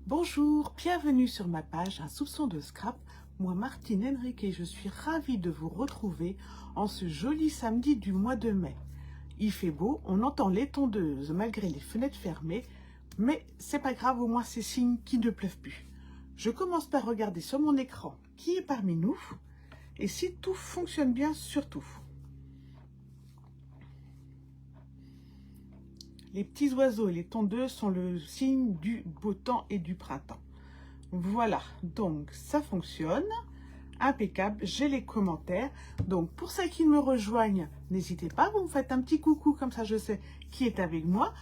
Bonjour, bienvenue sur ma page Un soupçon de scrap. Moi, Martine Henrique, je suis ravie de vous retrouver en ce joli samedi du mois de mai. Il fait beau, on entend les tondeuses malgré les fenêtres fermées, mais c'est pas grave, au moins c'est signe qu'il ne pleuve plus. Je commence par regarder sur mon écran qui est parmi nous et si tout fonctionne bien surtout. Les petits oiseaux et les tondeuses sont le signe du beau temps et du printemps. Voilà, donc ça fonctionne. Impeccable, j'ai les commentaires. Donc pour ceux qui me rejoignent, n'hésitez pas, vous me faites un petit coucou, comme ça je sais qui est avec moi.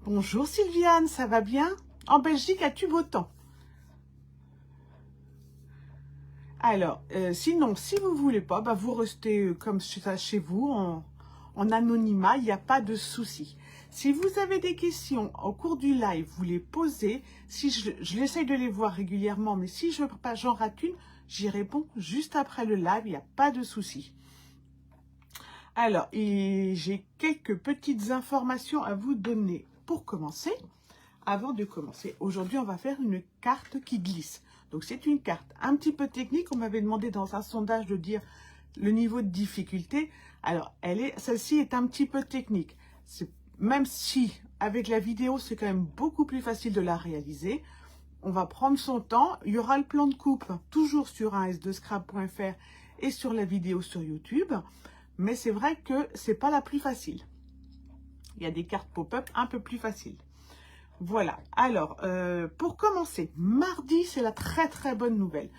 Bonjour Sylviane, ça va bien? En Belgique, as-tu beau temps? Alors, sinon, si vous ne voulez pas, bah, vous restez comme chez vous, en anonymat, il n'y a pas de souci. Si vous avez des questions au cours du live, vous les posez. Si je l'essaye de les voir régulièrement, mais si j'en rate une, j'y réponds juste après le live, il n'y a pas de souci. Alors, j'ai quelques petites informations à vous donner pour commencer. Avant de commencer, aujourd'hui, on va faire une carte qui glisse. Donc, c'est une carte un petit peu technique. On m'avait demandé dans un sondage de dire le niveau de difficulté. Alors, celle-ci est un petit peu technique. Même si, avec la vidéo, c'est quand même beaucoup plus facile de la réaliser. On va prendre son temps. Il y aura le plan de coupe toujours sur 1s2scrap.fr et sur la vidéo sur YouTube. Mais c'est vrai que c'est pas la plus facile. Il y a des cartes pop-up un peu plus faciles. Voilà, alors, pour commencer, mardi, c'est la très très bonne nouvelle.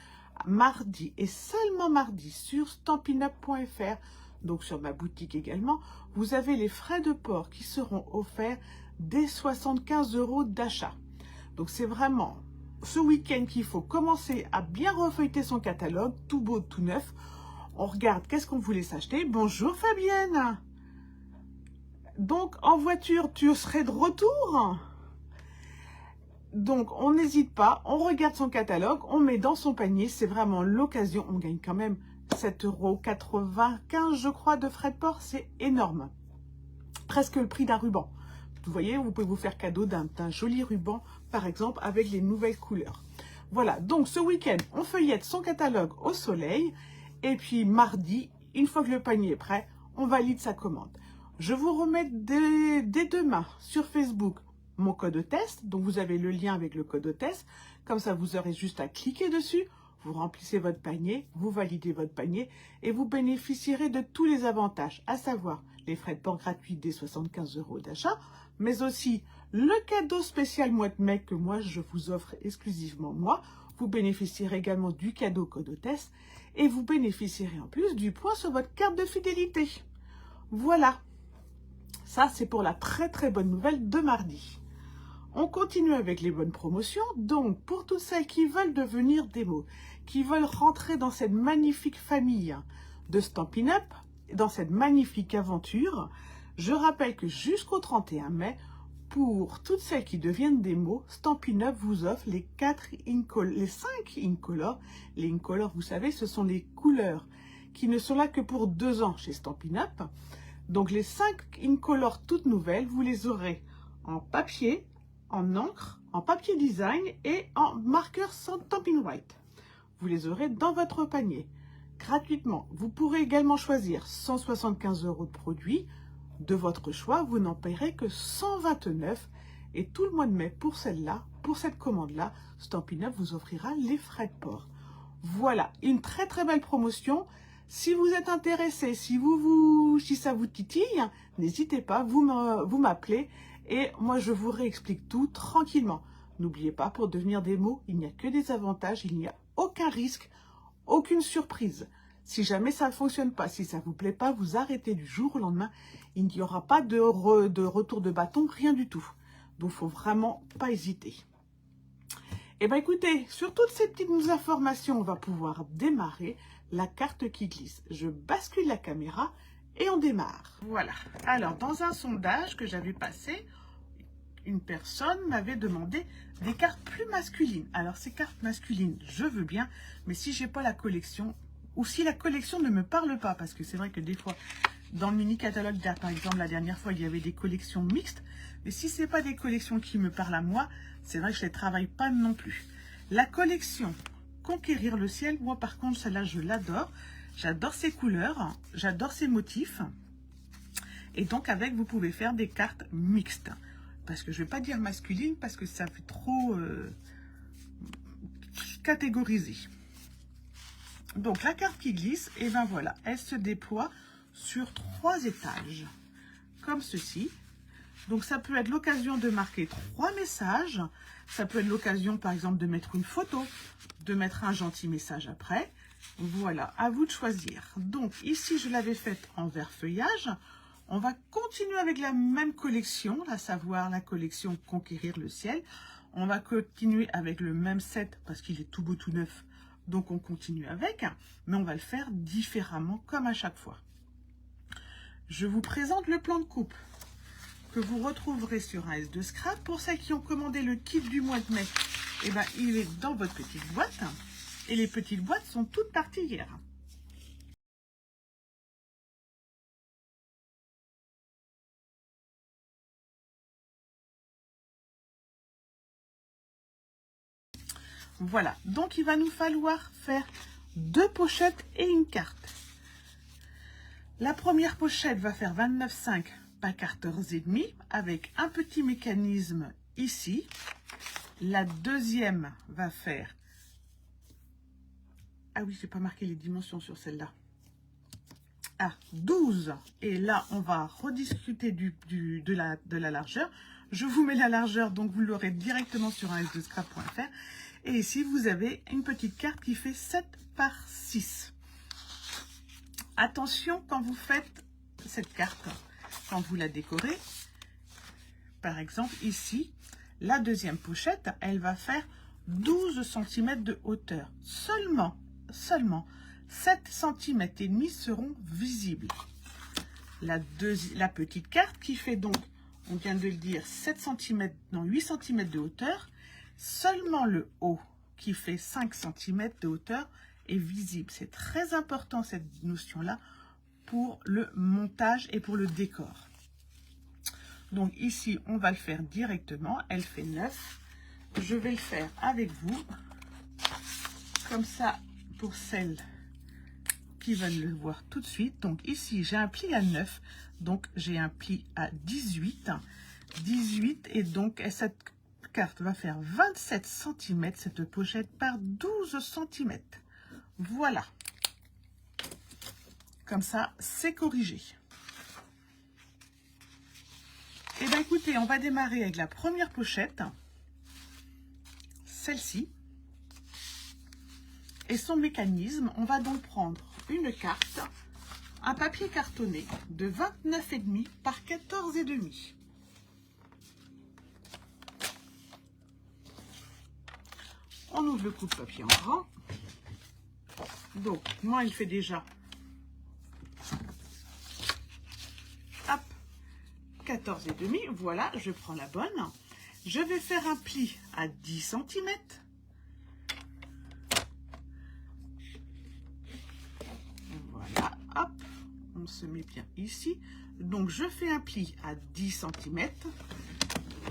Mardi, et seulement mardi, sur stampinup.fr, donc sur ma boutique également, vous avez les frais de port qui seront offerts dès 75 € d'achat. Donc c'est vraiment ce week-end qu'il faut commencer à bien refeuilleter son catalogue, tout beau, tout neuf. On regarde qu'est-ce qu'on voulait s'acheter. Bonjour Fabienne. Donc en voiture, tu serais de retour ? Donc, on n'hésite pas, on regarde son catalogue, on met dans son panier, c'est vraiment l'occasion. On gagne quand même 7,95 €, je crois, de frais de port, c'est énorme. Presque le prix d'un ruban. Vous voyez, vous pouvez vous faire cadeau d'un joli ruban, par exemple, avec les nouvelles couleurs. Voilà, donc ce week-end, on feuillette son catalogue au soleil. Et puis mardi, une fois que le panier est prêt, on valide sa commande. Je vous remets dès demain sur Facebook mon code test, donc vous avez le lien avec le code test, comme ça vous aurez juste à cliquer dessus, vous remplissez votre panier, vous validez votre panier et vous bénéficierez de tous les avantages, à savoir les frais de port gratuits des 75 € d'achat, mais aussi le cadeau spécial mois de mai que moi je vous offre exclusivement moi, vous bénéficierez également du cadeau code test et vous bénéficierez en plus du point sur votre carte de fidélité. Voilà, ça c'est pour la très très bonne nouvelle de mardi. On continue avec les bonnes promotions. Donc, pour toutes celles qui veulent devenir démo, qui veulent rentrer dans cette magnifique famille de Stampin' Up, dans cette magnifique aventure, je rappelle que jusqu'au 31 mai, pour toutes celles qui deviennent démo, Stampin' Up vous offre les 5 Incolor. Les Incolor, vous savez, ce sont les couleurs qui ne sont là que pour 2 ans chez Stampin' Up. Donc, les 5 Incolor toutes nouvelles, vous les aurez en papier, en encre, en papier design et en marqueur Stampin' White. Vous les aurez dans votre panier gratuitement. Vous pourrez également choisir 175 € de produits de votre choix. Vous n'en paierez que 129 et tout le mois de mai pour celle-là, pour cette commande-là, Stampin' Up vous offrira les frais de port. Voilà, une très très belle promotion. Si vous êtes intéressé, si ça vous titille, n'hésitez pas, vous m'appelez. Et moi, je vous réexplique tout tranquillement. N'oubliez pas, pour devenir démo, il n'y a que des avantages, il n'y a aucun risque, aucune surprise. Si jamais ça ne fonctionne pas, si ça ne vous plaît pas, vous arrêtez du jour au lendemain. Il n'y aura pas de retour de bâton, rien du tout. Donc, il ne faut vraiment pas hésiter. Eh bien, écoutez, sur toutes ces petites informations, on va pouvoir démarrer la carte qui glisse. Je bascule la caméra et on démarre. Voilà. Alors, dans un sondage que j'avais passé, une personne m'avait demandé des cartes plus masculines. Alors, ces cartes masculines, je veux bien, mais si j'ai pas la collection, ou si la collection ne me parle pas, parce que c'est vrai que des fois, Dans le mini catalogue, par exemple, la dernière fois, il y avait des collections mixtes. Mais si ce n'est pas des collections qui me parlent à moi, c'est vrai que je ne les travaille pas non plus. La collection Conquérir le ciel, moi par contre, celle-là, je l'adore. J'adore ses couleurs, j'adore ses motifs. Et donc, avec, vous pouvez faire des cartes mixtes. Parce que je ne vais pas dire masculine, parce que ça fait trop catégorisé. Donc, la carte qui glisse, et ben voilà, elle se déploie sur 3 étages, comme ceci. Donc, ça peut être l'occasion de marquer 3 messages. Ça peut être l'occasion, par exemple, de mettre une photo, de mettre un gentil message après. Voilà, à vous de choisir. Donc, ici, je l'avais faite en vert feuillage. On va continuer avec la même collection, à savoir la collection Conquérir le ciel. On va continuer avec le même set parce qu'il est tout beau, tout neuf. Donc, on continue avec, mais on va le faire différemment comme à chaque fois. Je vous présente le plan de coupe que vous retrouverez sur AS de Scrap. Pour celles qui ont commandé le kit du mois de mai, eh ben, il est dans votre petite boîte. Et les petites boîtes sont toutes parties hier. Voilà, donc il va nous falloir faire 2 pochettes et une carte. La première pochette va faire 29,5 par 14,5 avec un petit mécanisme ici. La deuxième va faire... Ah oui, j'ai pas marqué les dimensions sur celle-là. Ah, 12. Et là, on va rediscuter de la largeur. Je vous mets la largeur, donc vous l'aurez directement sur asdescrap.fr. Et ici, vous avez une petite carte qui fait 7 par 6. Attention quand vous faites cette carte, quand vous la décorez. Par exemple, ici, la deuxième pochette, elle va faire 12 cm de hauteur. Seulement 7 cm et demi seront visibles. La petite carte qui fait donc, on vient de le dire, 8 cm de hauteur. Seulement le haut qui fait 5 cm de hauteur est visible. C'est très important cette notion-là pour le montage et pour le décor. Donc ici, on va le faire directement. Elle fait 9. Je vais le faire avec vous. Comme ça, pour celles qui veulent le voir tout de suite. Donc ici, j'ai un pli à 9. Donc j'ai un pli à 18. 18 et donc cette carte va faire 27 cm, cette pochette par 12 cm. Voilà. Comme ça, c'est corrigé. Et bien écoutez, on va démarrer avec la première pochette. Celle-ci. Et son mécanisme, on va donc prendre une carte, un papier cartonné de 29,5 par 14,5. On ouvre le coupe-papier en grand. Donc, moi, il fait déjà 14,5. Voilà, je prends la bonne. Je vais faire un pli à 10 cm. Voilà, hop, on se met bien ici. Donc, je fais un pli à 10 cm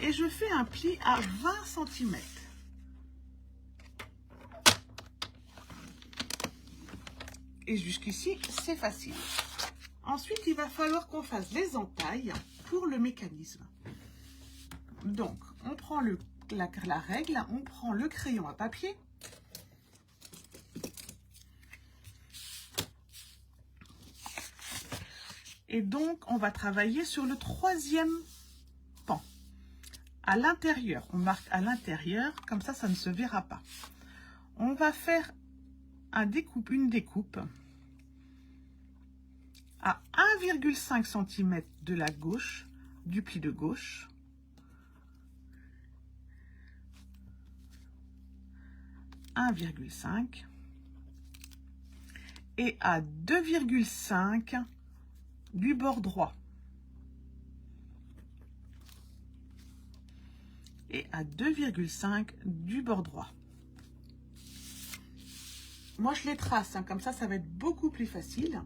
et je fais un pli à 20 cm. Et jusqu'ici, c'est facile. Ensuite, il va falloir qu'on fasse les entailles pour le mécanisme. Donc, on prend la règle, on prend le crayon à papier. Et donc, on va travailler sur le 3e pan. À l'intérieur, on marque à l'intérieur, comme ça, ça ne se verra pas. On va faire une découpe à 1,5 cm de la gauche, du pli de gauche. « 1,5 » et à 2,5 du bord droit. Et à 2,5 du bord droit. Moi, je les trace, hein, comme ça va être beaucoup plus facile.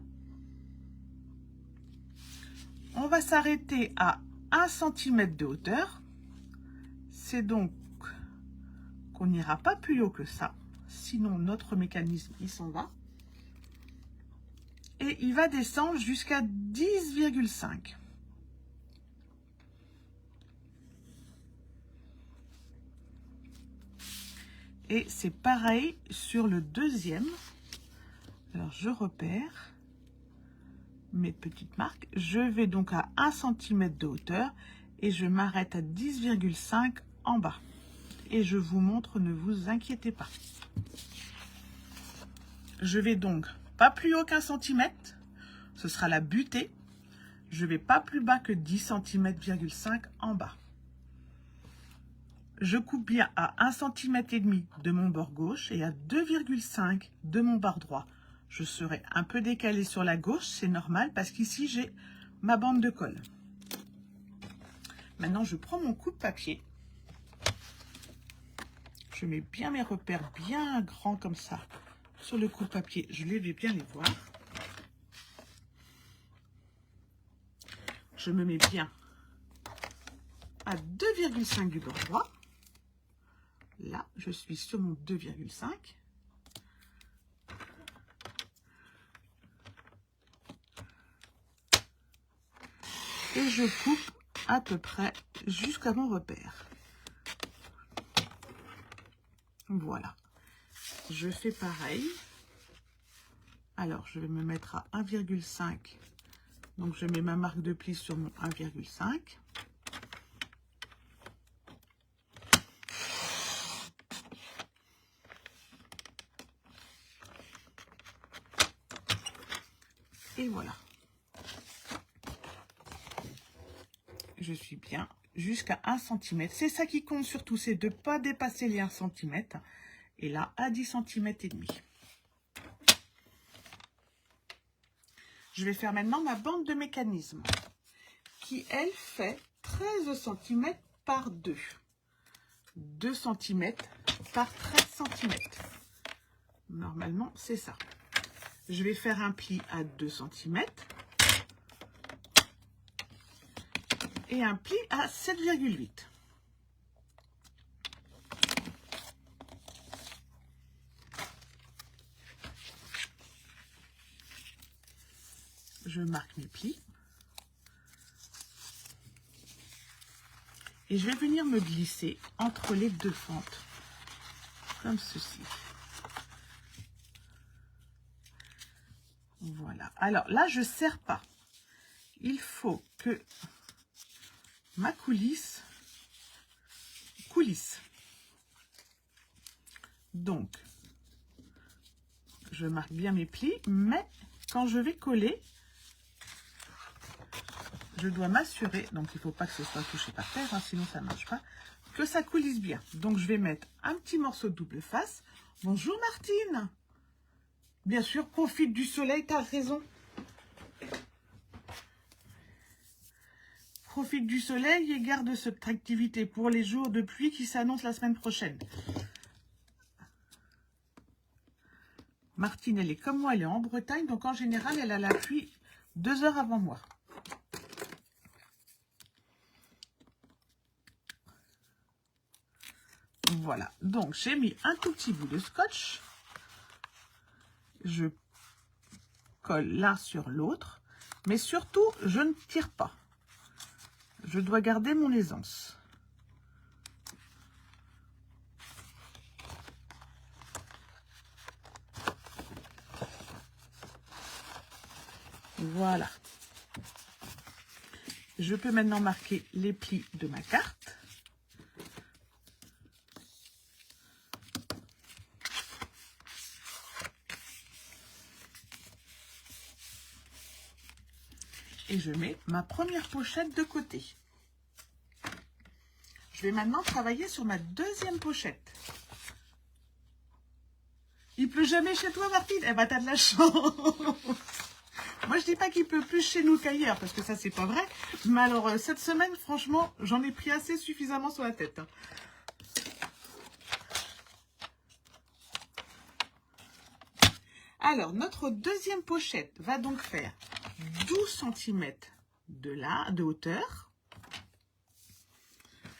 On va s'arrêter à 1 cm de hauteur. C'est donc qu'on n'ira pas plus haut que ça. Sinon, notre mécanisme, il s'en va. Et il va descendre jusqu'à 10,5. Et c'est pareil sur le deuxième. Alors, je repère mes petites marques. Je vais donc à 1 cm de hauteur et je m'arrête à 10,5 en bas. Et je vous montre, ne vous inquiétez pas. Je vais donc pas plus haut qu'un centimètre. Ce sera la butée. Je vais pas plus bas que 10 cm,5 cm en bas. Je coupe bien à 1,5 cm de mon bord gauche et à 2,5 de mon bord droit. Je serai un peu décalé sur la gauche, c'est normal parce qu'ici j'ai ma bande de colle. Maintenant, je prends mon coupe-papier. Je mets bien mes repères bien grands comme ça sur le coupe-papier. Je vais bien les voir. Je me mets bien à 2,5 du bord droit. Là, je suis sur mon 2,5. Et je coupe à peu près jusqu'à mon repère. Voilà. Je fais pareil. Alors, je vais me mettre à 1,5. Donc, je mets ma marque de pli sur mon 1,5. Et voilà. Je suis bien jusqu'à 1 cm. C'est ça qui compte surtout, c'est de ne pas dépasser les 1 cm. Et là, à 10 cm et demi. Je vais faire maintenant ma bande de mécanisme qui, elle, fait 13 cm par 2. 2 cm par 13 cm. Normalement, c'est ça. Je vais faire un pli à 2 cm et un pli à 7,8. Je marque mes plis. Et je vais venir me glisser entre les deux fentes, comme ceci. Voilà. Alors là, je ne serre pas. Il faut que ma coulisse coulisse. Donc, je marque bien mes plis, mais quand je vais coller, je dois m'assurer, donc il ne faut pas que ce soit touché par terre, hein, sinon ça ne marche pas, que ça coulisse bien. Donc je vais mettre un petit morceau de double face. Bonjour Martine. Bien sûr, profite du soleil, tu as raison. Profite du soleil et garde cette activité pour les jours de pluie qui s'annoncent la semaine prochaine. Martine, elle est comme moi, elle est en Bretagne, donc en général, elle a la pluie 2 heures avant moi. Voilà, donc j'ai mis un tout petit bout de scotch. Je colle l'un sur l'autre, mais surtout, je ne tire pas. Je dois garder mon aisance. Voilà. Je peux maintenant marquer les plis de ma carte. Et je mets ma première pochette de côté. Je vais maintenant travailler sur ma deuxième pochette. Il pleut jamais chez toi, Martine? Eh ben, t'as de la chance. Moi, je dis pas qu'il pleut plus chez nous qu'ailleurs, parce que ça, c'est pas vrai. Mais alors, cette semaine, franchement, j'en ai pris assez suffisamment sur la tête. Alors, notre deuxième pochette va donc faire 12 cm de hauteur.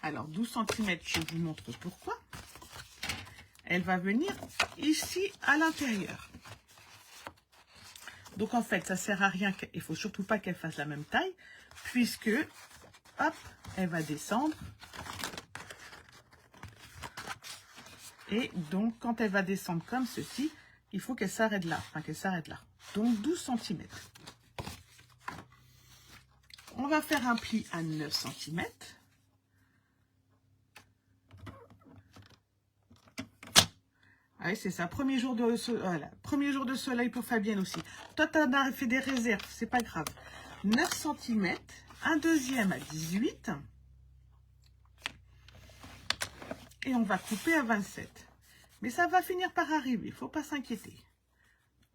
Alors 12 cm, je vous montre pourquoi. Elle va venir ici à l'intérieur. Donc en fait, ça sert à rien, il faut surtout pas qu'elle fasse la même taille, puisque, hop, elle va descendre. Et donc, quand elle va descendre comme ceci, il faut qu'elle s'arrête là, enfin qu'elle s'arrête là. Donc 12 cm. On va faire un pli à 9 cm. Allez, c'est ça, premier jour de soleil pour Fabienne aussi. Toi, tu as fait des réserves, c'est pas grave. 9 cm, un deuxième à 18. Et on va couper à 27. Mais ça va finir par arriver, il ne faut pas s'inquiéter.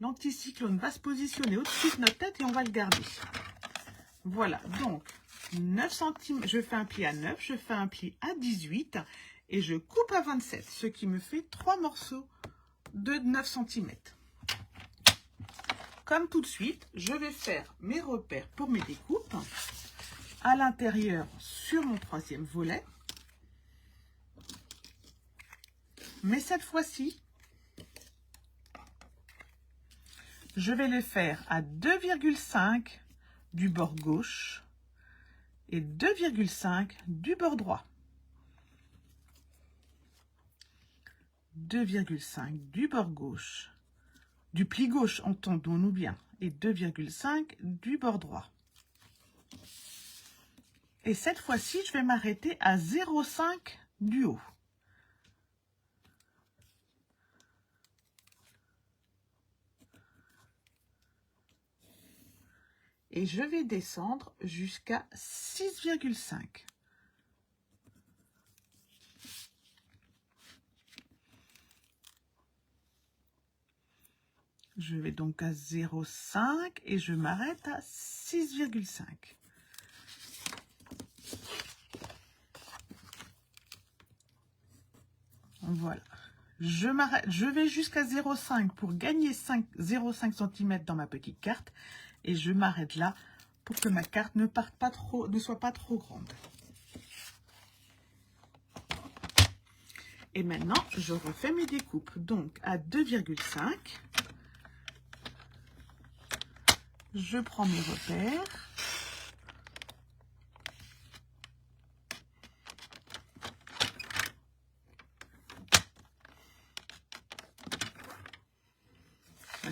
L'anticyclone va se positionner au-dessus de notre tête et on va le garder. Voilà, donc 9 cm, je fais un pli à 9, je fais un pli à 18 et je coupe à 27, ce qui me fait 3 morceaux de 9 cm. Comme tout de suite, je vais faire mes repères pour mes découpes à l'intérieur sur mon troisième volet. Mais cette fois-ci, je vais les faire à 2,5 du bord gauche et 2,5 du bord droit. 2,5 du bord gauche, du pli gauche, entendons-nous bien, et 2,5 du bord droit. Et cette fois-ci, je vais m'arrêter à 0,5 du haut. Et je vais descendre jusqu'à 6,5. Je vais donc à 0,5 et je m'arrête à 6,5. Voilà. Je vais jusqu'à 0,5 pour gagner 0,5 cm dans ma petite carte. Et je m'arrête là pour que ma carte ne soit pas trop grande. Et maintenant, je refais mes découpes. Donc, à 2,5, je prends mes repères.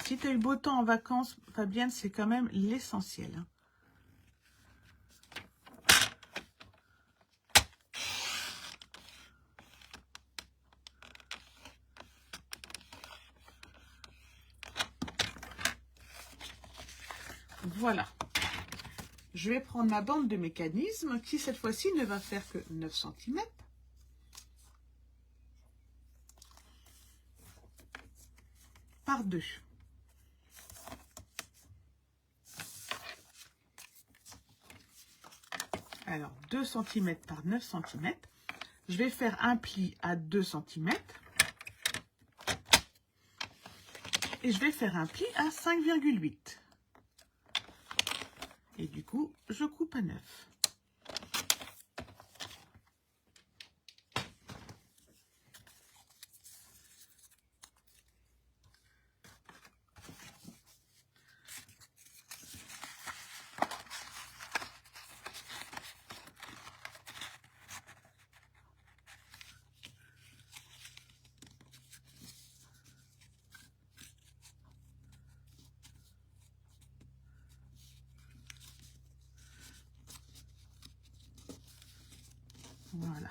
Si tu as eu beau temps en vacances, Fabienne, c'est quand même l'essentiel. Voilà. Je vais prendre ma bande de mécanisme qui, cette fois-ci, ne va faire que 9 cm. Par 2. Alors, 2 cm par 9 cm. Je vais faire un pli à 2 cm. Et je vais faire un pli à 5,8. Et du coup, je coupe à 9. Voilà.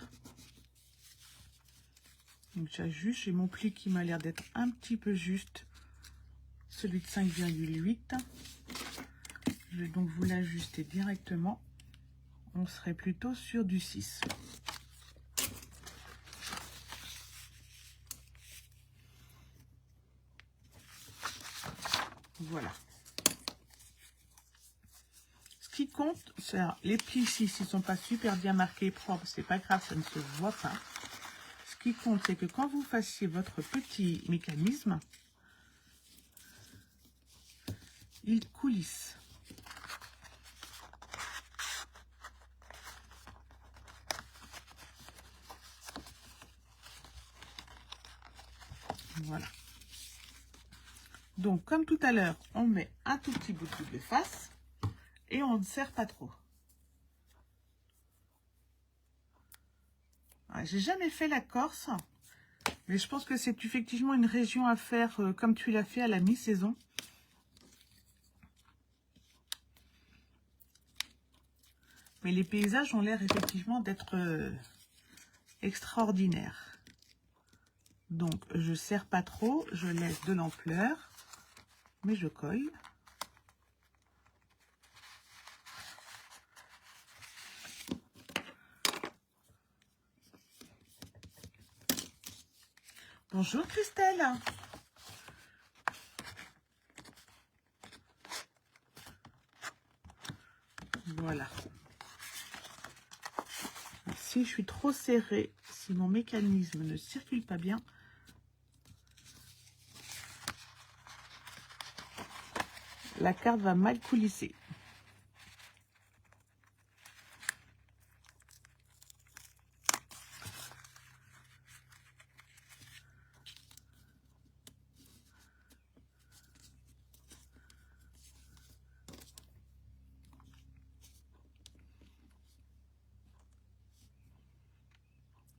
Donc j'ajuste, j'ai mon pli qui m'a l'air d'être un petit peu juste, celui de 5,8. Je vais donc vous l'ajuster directement. On serait plutôt sur du 6. Voilà. Ce qui compte, c'est les plis ici, s'ils ne sont pas super bien marqués, propres, c'est pas grave, ça ne se voit pas. Ce qui compte, c'est que quand vous fassiez votre petit mécanisme, il coulisse. Voilà. Donc, comme tout à l'heure, on met un tout petit bout de double face et on ne serre pas trop. J'ai jamais fait la Corse, mais je pense que c'est effectivement une région à faire comme tu l'as fait à la mi-saison. Mais les paysages ont l'air effectivement d'être extraordinaires. Donc, je serre pas trop, je laisse de l'ampleur, mais je colle. Bonjour Christelle. Voilà. Si je suis trop serrée, si mon mécanisme ne circule pas bien, la carte va mal coulisser.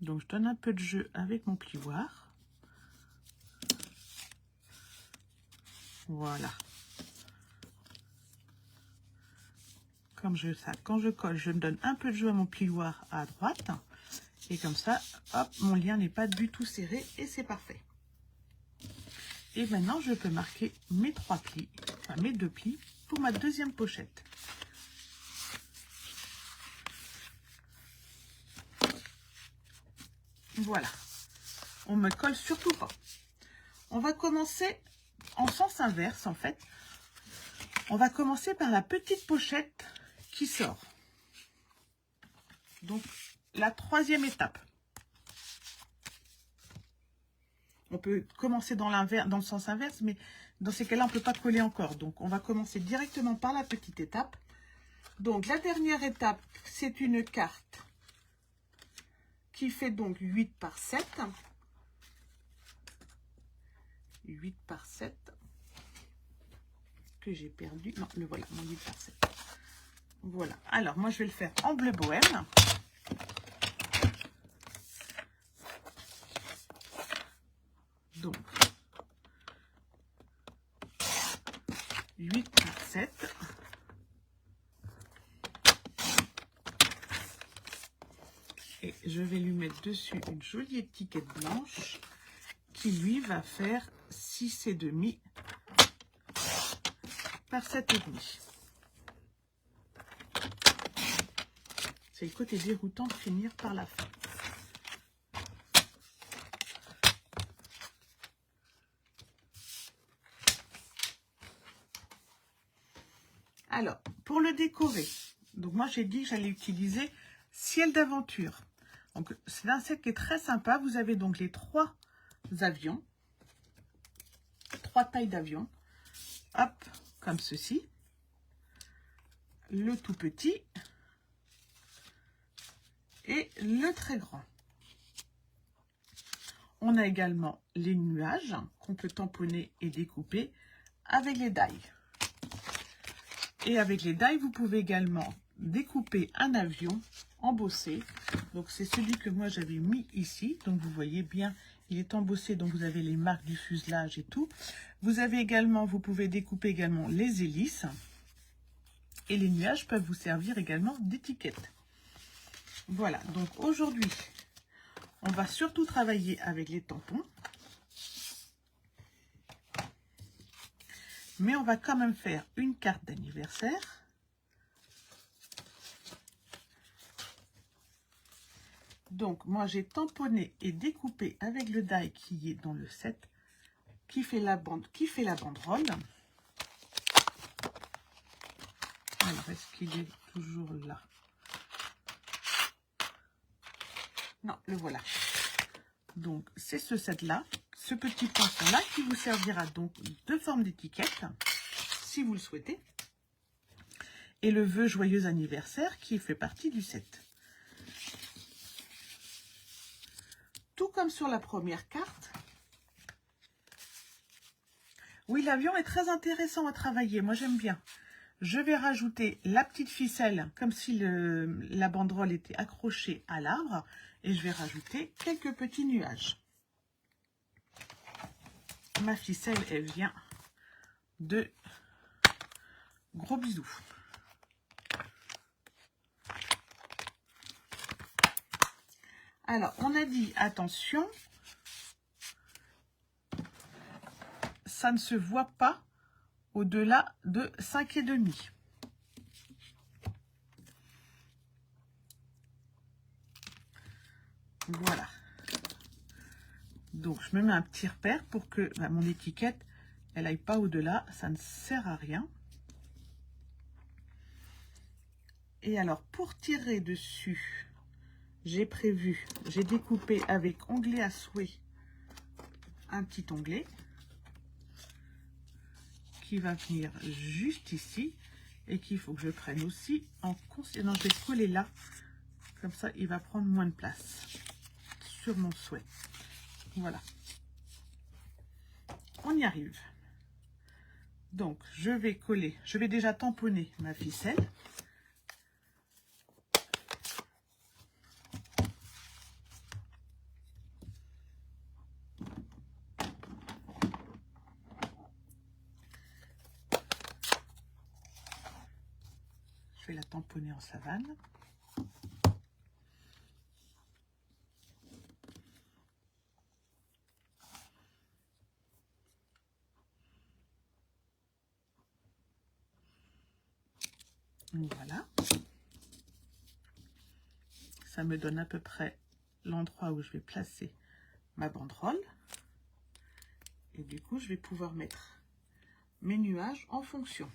Donc, je donne un peu de jeu avec mon plioir. Voilà. Comme ça, quand je colle, je me donne un peu de jeu à mon plioir à droite. Et comme ça, hop, mon lien n'est pas du tout serré et c'est parfait. Et maintenant, je peux marquer mes 3 plis, enfin mes 2 plis pour ma deuxième pochette. Voilà. On me colle surtout pas. On va commencer en sens inverse, en fait. On va commencer par la petite pochette qui sort. Donc, la 3e étape. On peut commencer dans le sens inverse, mais dans ces cas-là, on ne peut pas coller encore. Donc, on va commencer directement par la petite étape. Donc, la dernière étape, c'est une carte qui fait donc 8 par 7. 8 par 7. Que j'ai perdu. Non, le voilà, mon 8 par 7. Voilà. Alors, moi, je vais le faire en bleu bohème. Donc, 8 par 7. Et je vais lui mettre dessus une jolie étiquette blanche qui, lui, va faire 6,5 par 7,5. C'est le côté déroutant de finir par la fin. Alors, pour le décorer, donc moi j'ai dit que j'allais utiliser Ciel d'aventure. Donc c'est un set qui est très sympa. Vous avez donc les 3 avions, 3 tailles d'avions. Hop, comme ceci. Le tout petit et le très grand. On a également les nuages qu'on peut tamponner et découper avec les die. Et avec les die, vous pouvez également découper un avion embossé. Donc c'est celui que moi j'avais mis ici. Donc vous voyez bien, il est embossé. Donc vous avez les marques du fuselage et tout. Vous avez également, vous pouvez découper également les hélices. Et les nuages peuvent vous servir également d'étiquette. Voilà, donc aujourd'hui, on va surtout travailler avec les tampons. Mais on va quand même faire une carte d'anniversaire. Donc, moi, j'ai tamponné et découpé avec le die qui est dans le set, qui fait la banderole. Alors, est-ce qu'il est toujours là? Non, le voilà. Donc, c'est ce set-là, ce petit pinceau-là, qui vous servira donc de forme d'étiquette, si vous le souhaitez. Et le vœu joyeux anniversaire qui fait partie du set. Tout comme sur la première carte, Oui, l'avion est très intéressant à travailler. Moi, j'aime bien. Je vais rajouter la petite ficelle, comme si la banderole était accrochée à l'arbre. Et je vais rajouter quelques petits nuages. Ma ficelle, elle vient de Gros Bisous. Alors, on a dit, attention, ça ne se voit pas au-delà de 5,5. Voilà. Donc, je me mets un petit repère pour que mon étiquette, elle n'aille pas au-delà. Ça ne sert à rien. Et alors, pour tirer dessus, j'ai découpé avec onglet à souhait un petit onglet qui va venir juste ici et qu'il faut que je prenne aussi en considération. Je vais coller là, comme ça, il va prendre moins de place sur mon souhait. Voilà. On y arrive. Donc, je vais coller, je vais déjà tamponner ma ficelle. Je vais la tamponner en savane. Voilà. Ça me donne à peu près l'endroit où je vais placer ma banderole. Et du coup, je vais pouvoir mettre mes nuages en fonction.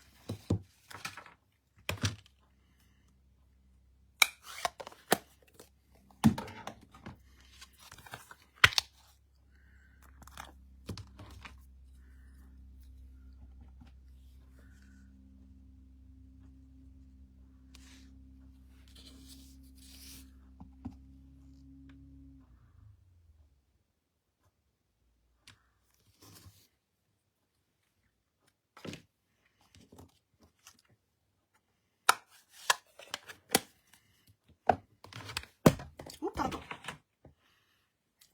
Oh, pardon.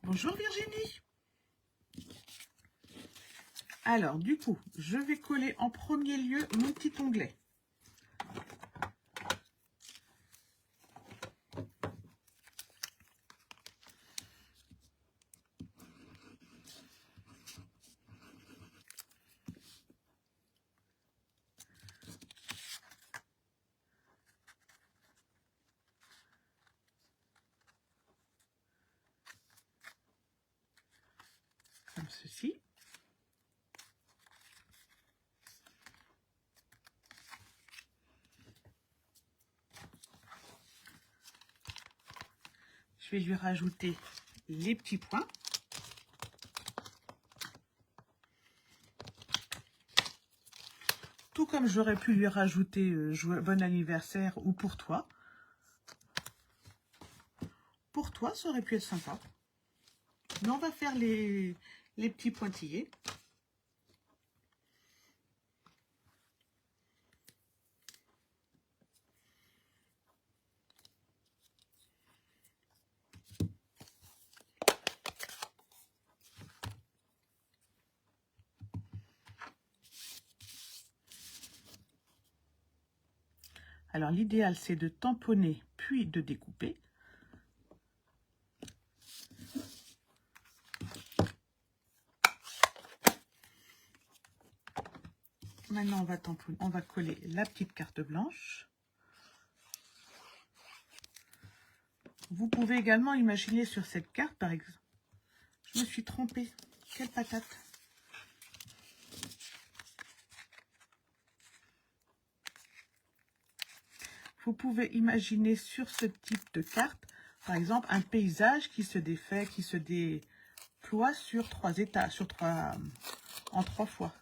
Bonjour Virginie. Alors, du coup, je vais coller en premier lieu mon petit onglet. Comme ceci. Je vais lui rajouter les petits points. Tout comme j'aurais pu lui rajouter bon anniversaire ou pour toi. Pour toi, ça aurait pu être sympa. Mais on va faire les petits pointillés. Alors, l'idéal, c'est de tamponner puis de découper. Maintenant, on va tamponner, on va coller la petite carte blanche. Vous pouvez également imaginer sur cette carte, par exemple, je me suis trompée. Quelle patate! Vous pouvez imaginer sur ce type de carte, par exemple, un paysage qui se défait, qui se déploie sur 3 étages, en 3 fois.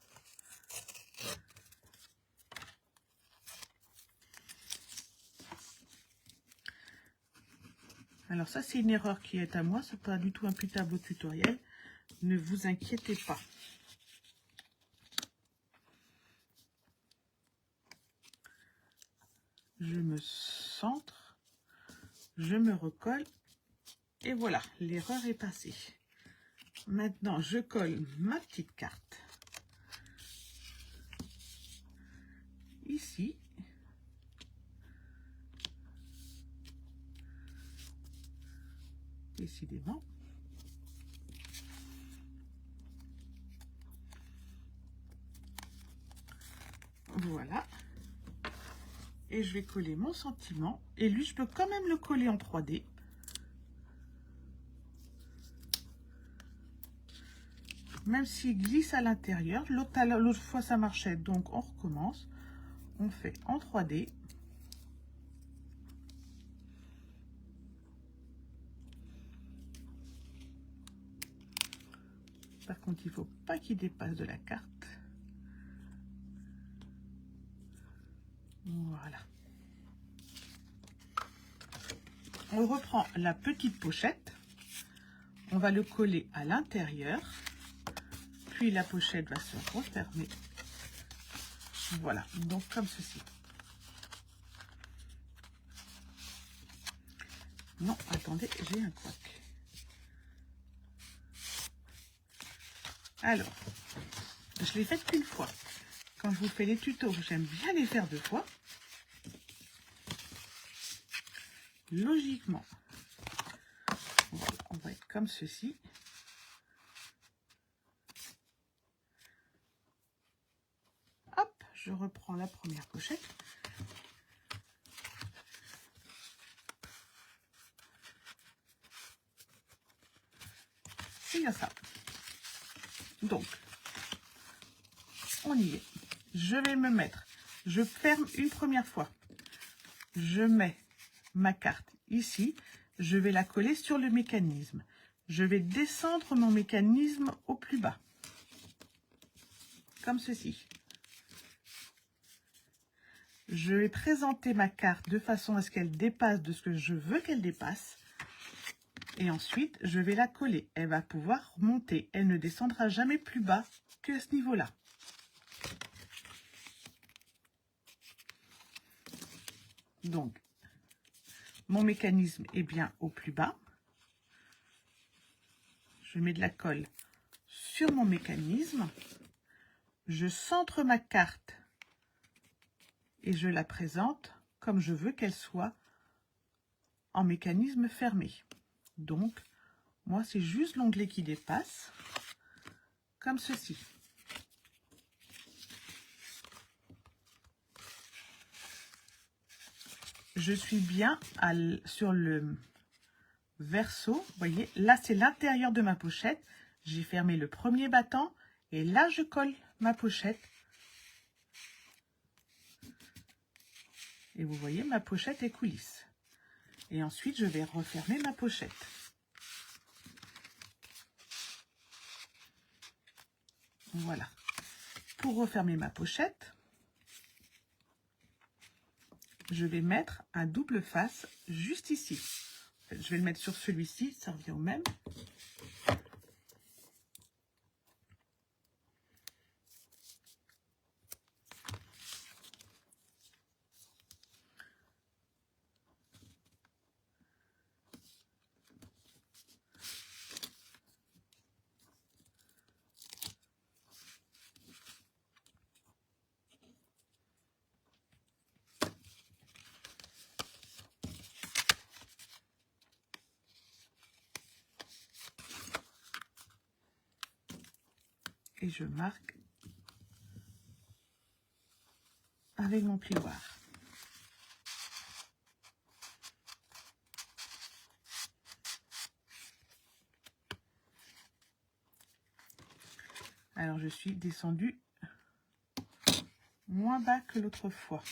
Alors ça, c'est une erreur qui est à moi, ce n'est pas du tout imputable au tutoriel. Ne vous inquiétez pas. je me centre, je me recolle et voilà, l'erreur est passée. Maintenant, je colle ma petite carte ici. Décidément. Voilà. Et je vais coller mon sentiment. Et lui, je peux quand même le coller en 3D. Même s'il glisse à l'intérieur. L'autre fois, ça marchait. Donc, on recommence. On fait en 3D. Par contre, il ne faut pas qu'il dépasse de la carte. Voilà. On reprend la petite pochette. On va le coller à l'intérieur. Puis la pochette va se refermer. Voilà, donc comme ceci. Non, attendez, j'ai un couac. Alors, je l'ai faite qu'une fois. Quand je vous fais les tutos, j'aime bien les faire 2 fois. Logiquement, on va être comme ceci. Hop, je reprends la première pochette. C'est bien ça. Donc, on y est. Je vais me mettre, je ferme une première fois. Je mets ma carte ici. Je vais la coller sur le mécanisme. Je vais descendre mon mécanisme au plus bas. Comme ceci. Je vais présenter ma carte de façon à ce qu'elle dépasse de ce que je veux qu'elle dépasse. Et ensuite, je vais la coller. Elle va pouvoir monter. Elle ne descendra jamais plus bas que ce niveau-là. Donc, mon mécanisme est bien au plus bas. Je mets de la colle sur mon mécanisme. Je centre ma carte et je la présente comme je veux qu'elle soit en mécanisme fermé. Donc, moi, c'est juste l'onglet qui dépasse, comme ceci. Je suis bien sur le verso. Vous voyez, là, c'est l'intérieur de ma pochette. J'ai fermé le premier battant et là, je colle ma pochette. Et vous voyez, ma pochette est coulisse. Et ensuite, je vais refermer ma pochette. Voilà. Pour refermer ma pochette, je vais mettre un double face juste ici. Je vais le mettre sur celui-ci, ça revient au même. Et je marque avec mon plioir. Alors, je suis descendue moins bas que l'autre fois.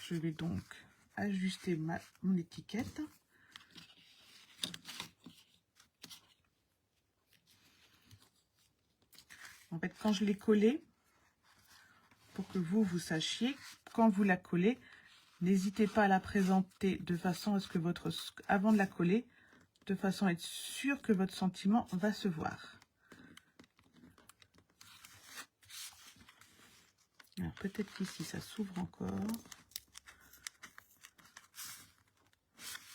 Je vais donc ajuster mon étiquette. En fait, quand je l'ai collée, pour que vous sachiez, quand vous la collez, n'hésitez pas à la présenter de façon à ce que avant de la coller, de façon à être sûr que votre sentiment va se voir. Alors peut-être qu'ici ça s'ouvre encore.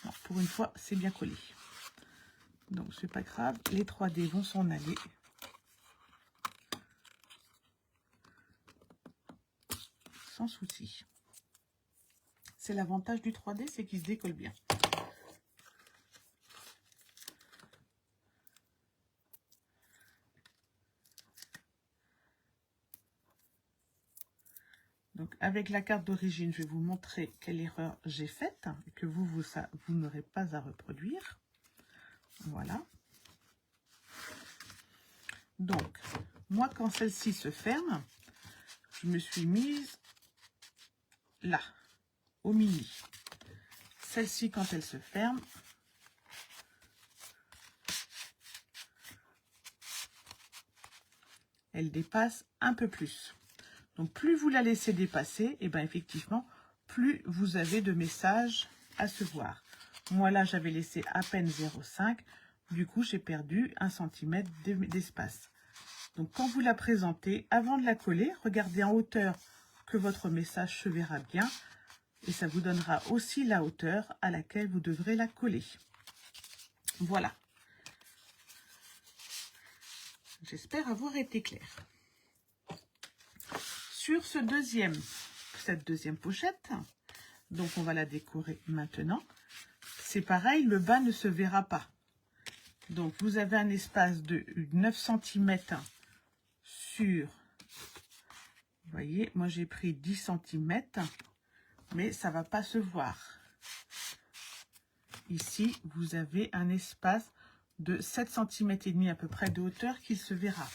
Non, pour une fois, c'est bien collé. Donc c'est pas grave, les 3D vont s'en aller. Sans souci. C'est l'avantage du 3D, c'est qu'il se décolle bien. Donc avec la carte d'origine, je vais vous montrer quelle erreur j'ai faite et que vous n'aurez pas à reproduire. Voilà. Donc, moi, quand celle-ci se ferme, je me suis mise là, au mini. Celle-ci, quand elle se ferme, elle dépasse un peu plus. Donc, plus vous la laissez dépasser, et bien effectivement, plus vous avez de messages à se voir. Moi, là, j'avais laissé à peine 0,5. Du coup, j'ai perdu 1 cm d'espace. Donc, quand vous la présentez, avant de la coller, regardez en hauteur que votre message se verra bien. Et ça vous donnera aussi la hauteur à laquelle vous devrez la coller. Voilà. J'espère avoir été claire. Sur cette deuxième pochette, donc on va la décorer maintenant. C'est pareil, le bas ne se verra pas. Donc vous avez un espace de 9 cm sur, vous voyez, moi j'ai pris 10 cm, mais ça ne va pas se voir. Ici, vous avez un espace de 7 cm et demi à peu près de hauteur qui se verra.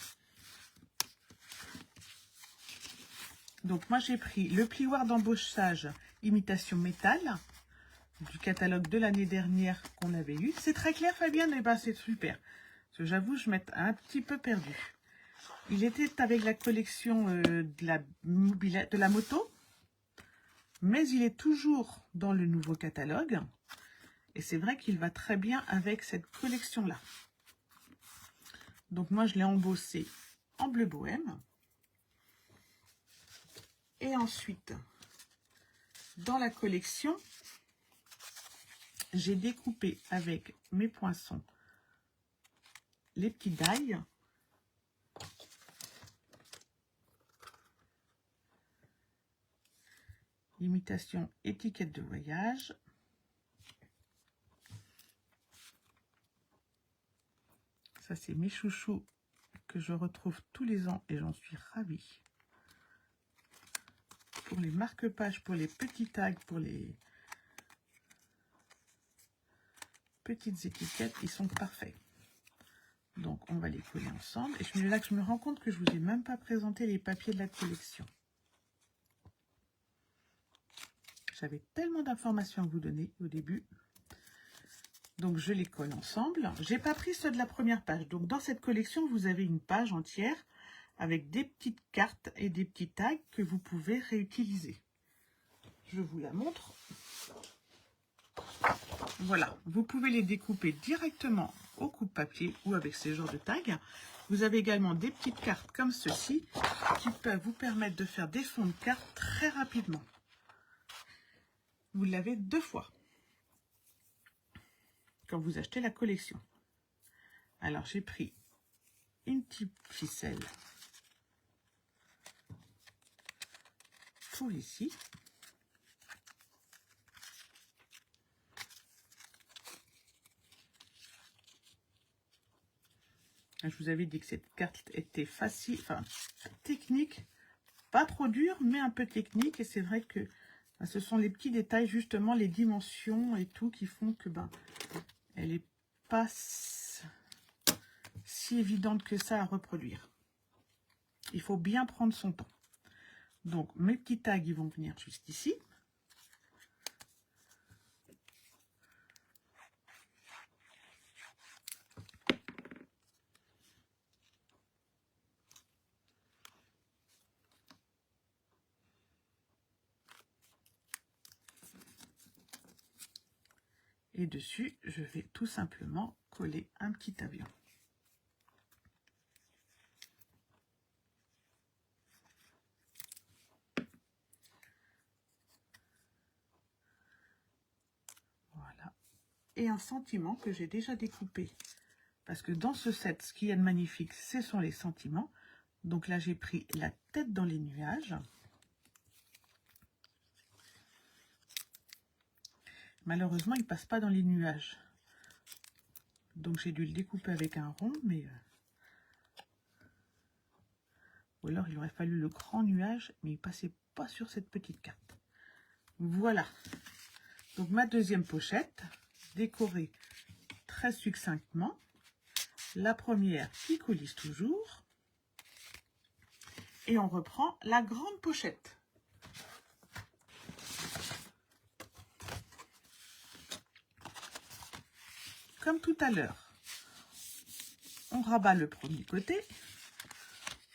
Donc moi j'ai pris le plioir d'embauchage imitation métal du catalogue de l'année dernière qu'on avait eu. C'est très clair Fabienne, et ben c'est super. J'avoue, je m'étais un petit peu perdue. Il était avec la collection de la moto, mais il est toujours dans le nouveau catalogue. Et c'est vrai qu'il va très bien avec cette collection-là. Donc moi je l'ai embossé en bleu bohème. Et ensuite, dans la collection, j'ai découpé avec mes poinçons les petits die. Imitation étiquette de voyage. Ça, c'est mes chouchous que je retrouve tous les ans et j'en suis ravie. Pour les marque-pages, pour les petits tags, pour les petites étiquettes, ils sont parfaits. Donc, on va les coller ensemble. Et c'est là que je me rends compte que je vous ai même pas présenté les papiers de la collection. J'avais tellement d'informations à vous donner au début. Donc, je les colle ensemble. J'ai pas pris ceux de la première page. Donc, dans cette collection, vous avez une page entière avec des petites cartes et des petits tags que vous pouvez réutiliser. Je vous la montre. Voilà, vous pouvez les découper directement au coupe-papier ou avec ces genres de tags. Vous avez également des petites cartes comme ceci qui peuvent vous permettre de faire des fonds de cartes très rapidement. Vous l'avez 2 fois quand vous achetez la collection. Alors j'ai pris une petite ficelle pour ici. Je vous avais dit que cette carte était facile, enfin technique, pas trop dure, mais un peu technique. Et c'est vrai que ce sont les petits détails, justement, les dimensions et tout, qui font que elle n'est pas si évidente que ça à reproduire. Il faut bien prendre son temps. Donc, mes petits tags, ils vont venir juste ici. Et dessus, je vais tout simplement coller un petit avion. Voilà. Et un sentiment que j'ai déjà découpé. Parce que dans ce set, ce qu'il y a de magnifique, ce sont les sentiments. Donc là, j'ai pris la tête dans les nuages. Malheureusement, il ne passe pas dans les nuages. Donc j'ai dû le découper avec un rond, mais... Ou alors il aurait fallu le grand nuage, mais il ne passait pas sur cette petite carte. Voilà. Donc ma deuxième pochette, décorée très succinctement. La première qui coulisse toujours. Et on reprend la grande pochette. Comme tout à l'heure, on rabat le premier côté,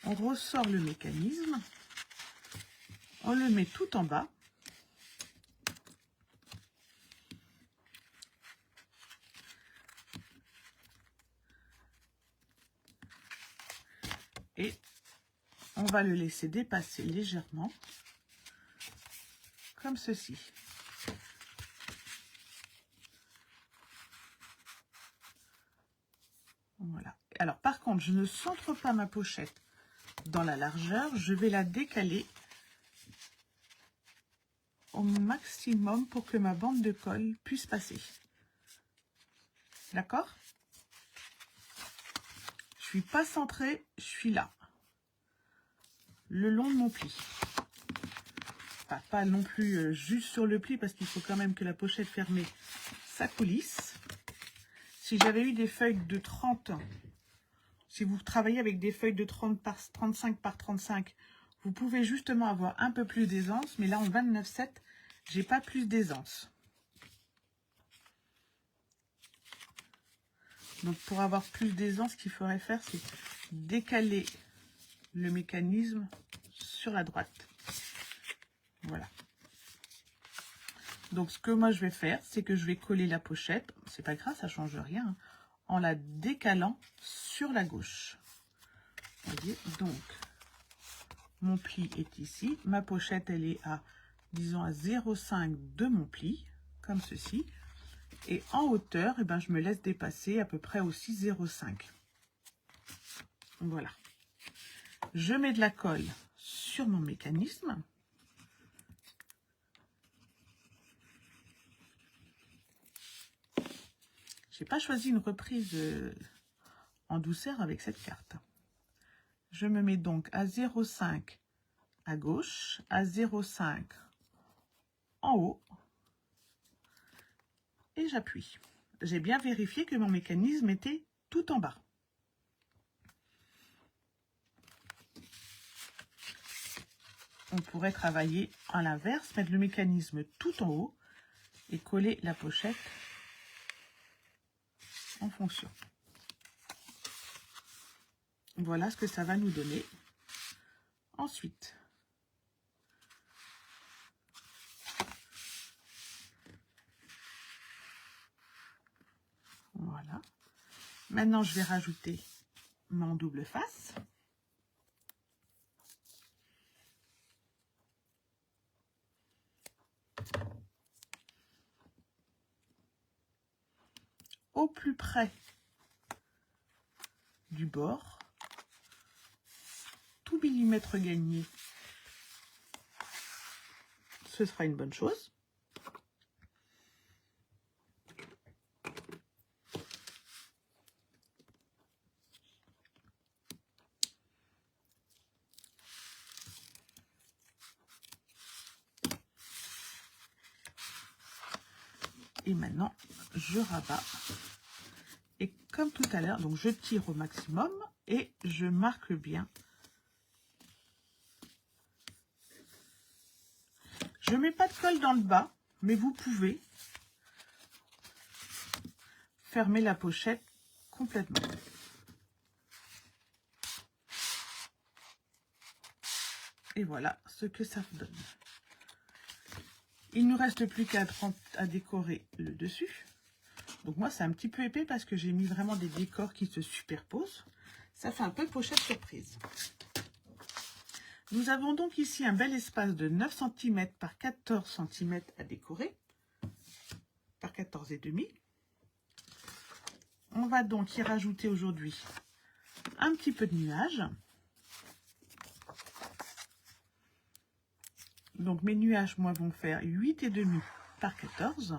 on ressort le mécanisme, on le met tout en bas. Et on va le laisser dépasser légèrement, comme ceci. Voilà. Alors par contre, je ne centre pas ma pochette dans la largeur, je vais la décaler au maximum pour que ma bande de colle puisse passer. D'accord? Je suis pas centrée, je suis là, le long de mon pli. Enfin, pas non plus juste sur le pli parce qu'il faut quand même que la pochette fermée, ça coulisse. Si j'avais eu des feuilles de 30, si vous travaillez avec des feuilles de 30 par 35 par 35, vous pouvez justement avoir un peu plus d'aisance, mais là en 29,7, j'ai pas plus d'aisance. Donc pour avoir plus d'aisance, ce qu'il faudrait faire, c'est décaler le mécanisme sur la droite. Voilà. Donc ce que moi je vais faire, c'est que je vais coller la pochette, c'est pas grave, ça change rien, hein, en la décalant sur la gauche. Vous voyez, donc mon pli est ici, ma pochette elle est à, disons, à 0,5 de mon pli, comme ceci. Et en hauteur, eh ben, je me laisse dépasser à peu près aussi 0,5. Voilà. Je mets de la colle sur mon mécanisme. J'ai pas choisi une reprise en douceur avec cette carte. Je me mets donc à 0,5 à gauche, à 0,5 en haut. Et j'appuie. J'ai bien vérifié que mon mécanisme était tout en bas. On pourrait travailler à l'inverse, mettre le mécanisme tout en haut et coller la pochette en fonction. Voilà ce que ça va nous donner. Ensuite, voilà. Maintenant, je vais rajouter mon double face. Au plus près du bord, tout millimètre gagné, ce sera une bonne chose. Et maintenant, je rabats. Et comme tout à l'heure, donc je tire au maximum et je marque bien. Je ne mets pas de colle dans le bas, mais vous pouvez fermer la pochette complètement. Et voilà ce que ça donne. Il ne nous reste plus qu'à décorer le dessus. Donc moi, c'est un petit peu épais parce que j'ai mis vraiment des décors qui se superposent. Ça fait un peu pochette surprise. Nous avons donc ici un bel espace de 9 cm par 14 cm à décorer. Par 14,5. On va donc y rajouter aujourd'hui un petit peu de nuages. Donc mes nuages, moi, vont faire 8,5 par 14.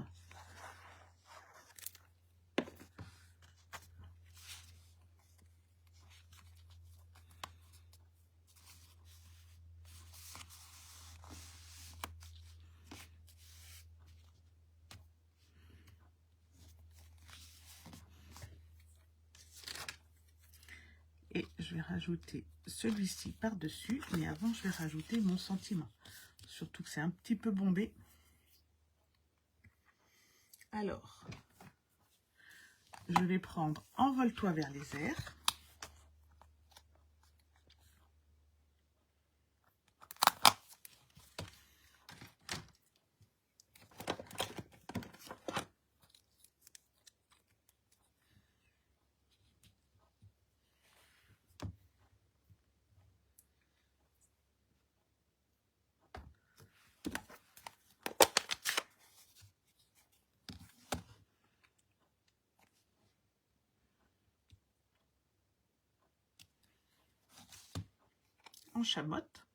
Et je vais rajouter celui-ci par-dessus. Mais avant, je vais rajouter mon sentiment. Surtout que c'est un petit peu bombé. Alors, je vais prendre Envole-toi vers les airs. En chamotte.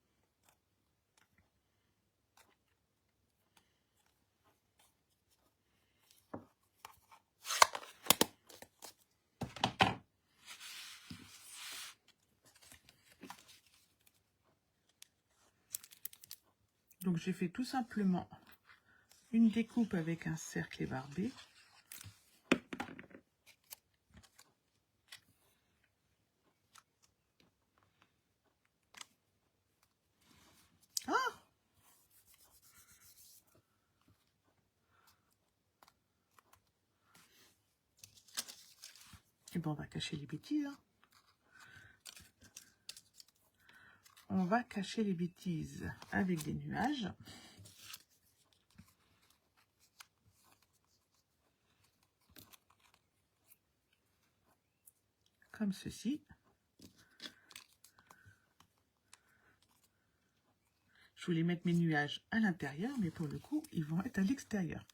Donc j'ai fait tout simplement une découpe avec un cercle ébarbé. Ah! Et bon, on va cacher les bêtises. Hein. On va cacher les bêtises avec des nuages. Comme ceci. Je voulais mettre mes nuages à l'intérieur, mais pour le coup, ils vont être à l'extérieur.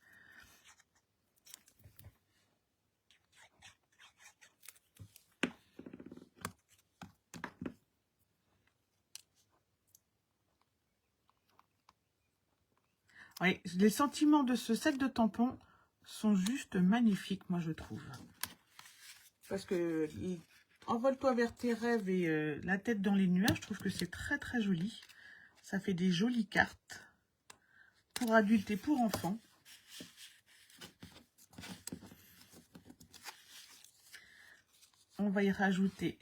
Oui, les sentiments de ce set de tampons sont juste magnifiques, moi je trouve. Parce que Envole-toi vers tes rêves et la tête dans les nuages, je trouve que c'est très très joli. Ça fait des jolies cartes pour adultes et pour enfants. On va y rajouter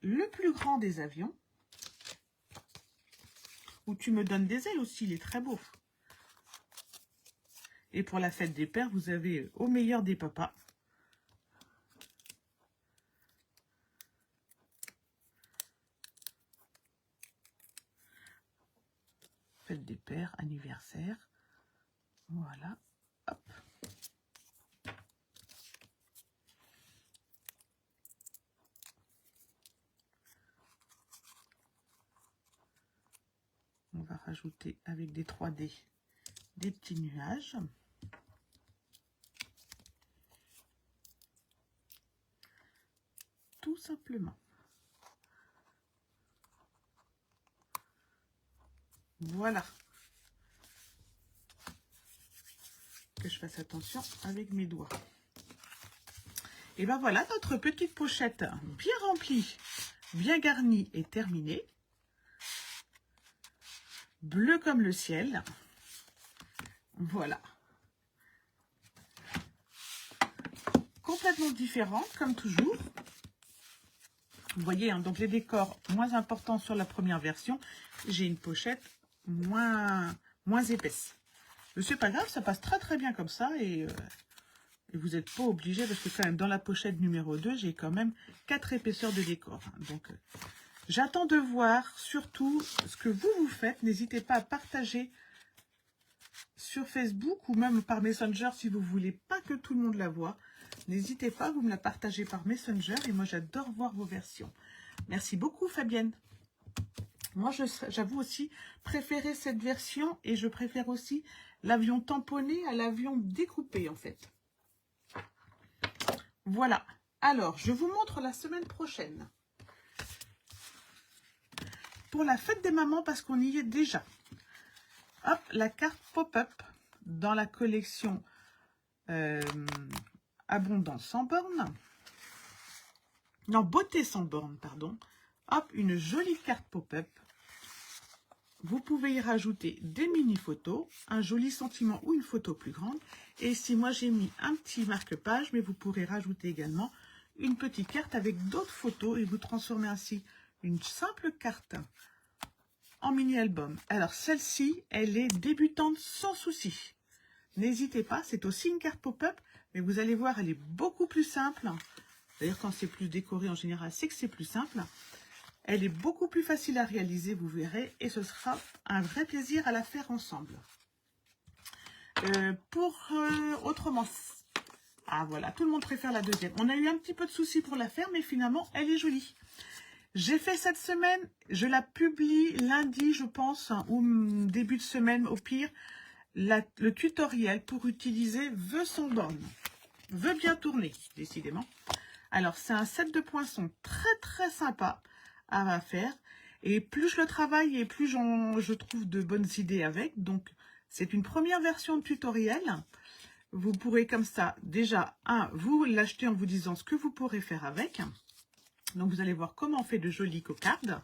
le plus grand des avions. Où tu me donnes des ailes aussi, il est très beau. Et pour la fête des pères, vous avez au meilleur des papas. Fête des pères, anniversaire. Voilà. Hop. On va rajouter avec des 3D des petits nuages. Tout simplement. Voilà. Que je fasse attention avec mes doigts. Et ben voilà, notre petite pochette bien remplie, bien garnie et terminée. Bleu comme le ciel. Voilà. Complètement différent, comme toujours. Vous voyez, hein, donc les décors moins importants sur la première version. J'ai une pochette moins épaisse. Mais c'est pas grave, ça passe très très bien comme ça. Et vous n'êtes pas obligé, parce que quand même dans la pochette numéro 2, j'ai quand même 4 épaisseurs de décor. Donc j'attends de voir surtout ce que vous faites. N'hésitez pas à partager sur Facebook ou même par Messenger si vous voulez pas que tout le monde la voie. N'hésitez pas, vous me la partagez par Messenger et moi j'adore voir vos versions. Merci beaucoup Fabienne. Moi j'avoue aussi préférer cette version et je préfère aussi l'avion tamponné à l'avion découpé en fait. Voilà. Alors, je vous montre la semaine prochaine. Pour la fête des mamans, parce qu'on y est déjà. Hop, la carte pop-up dans la collection Abondance sans borne. Non, Beauté sans borne, pardon. Hop, une jolie carte pop-up. Vous pouvez y rajouter des mini-photos, un joli sentiment ou une photo plus grande. Et ici, moi, j'ai mis un petit marque-page, mais vous pourrez rajouter également une petite carte avec d'autres photos et vous transformez ainsi une simple carte en mini-album. Alors, celle-ci, elle est débutante sans souci. N'hésitez pas, c'est aussi une carte pop-up, mais vous allez voir, elle est beaucoup plus simple. D'ailleurs, quand c'est plus décoré, en général, c'est que c'est plus simple. Elle est beaucoup plus facile à réaliser, vous verrez, et ce sera un vrai plaisir à la faire ensemble. Autrement, ah voilà, tout le monde préfère la deuxième. On a eu un petit peu de soucis pour la faire, mais finalement, elle est jolie. J'ai fait cette semaine, je la publie lundi, je pense, ou début de semaine au pire, le tutoriel pour utiliser Vœux sans borne. Vœux bien tourner, décidément. Alors, c'est un set de poinçons très sympa à faire. Et plus je le travaille et plus je trouve de bonnes idées avec. Donc, c'est une première version de tutoriel. Vous pourrez comme ça, déjà, vous l'acheter en vous disant ce que vous pourrez faire avec. Donc, vous allez voir comment on fait de jolies cocardes.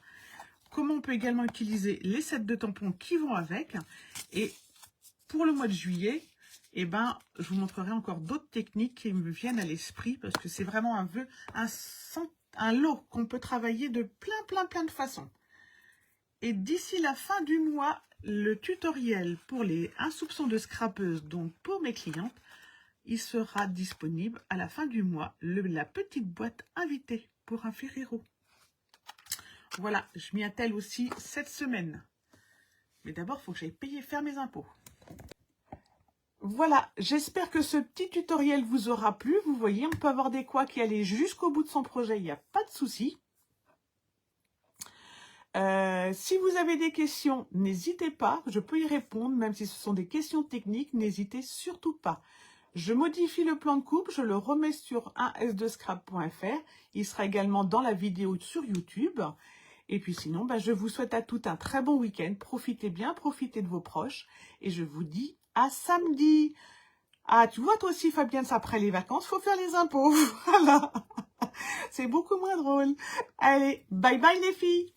Comment on peut également utiliser les sets de tampons qui vont avec. Et pour le mois de juillet, eh ben, je vous montrerai encore d'autres techniques qui me viennent à l'esprit parce que c'est vraiment un vœu, un lot qu'on peut travailler de plein de façons. Et d'ici la fin du mois, le tutoriel pour les un soupçon de scrapeuse, donc pour mes clientes, il sera disponible à la fin du mois, la petite boîte invitée pour un Ferrero. Voilà, je m'y attelle aussi cette semaine. Mais d'abord, il faut que j'aille faire mes impôts. Voilà, j'espère que ce petit tutoriel vous aura plu. Vous voyez, on peut avoir des quoi qui allaient jusqu'au bout de son projet, il n'y a pas de souci. Si vous avez des questions, n'hésitez pas, je peux y répondre, même si ce sont des questions techniques, n'hésitez surtout pas. Je modifie le plan de coupe, je le remets sur 1s2scrap.fr. Il sera également dans la vidéo sur YouTube. Et puis sinon, je vous souhaite à toutes un très bon week-end. Profitez bien, profitez de vos proches. Et je vous dis à samedi. Ah, tu vois toi aussi Fabienne, après les vacances, il faut faire les impôts. Voilà. C'est beaucoup moins drôle. Allez, bye bye les filles.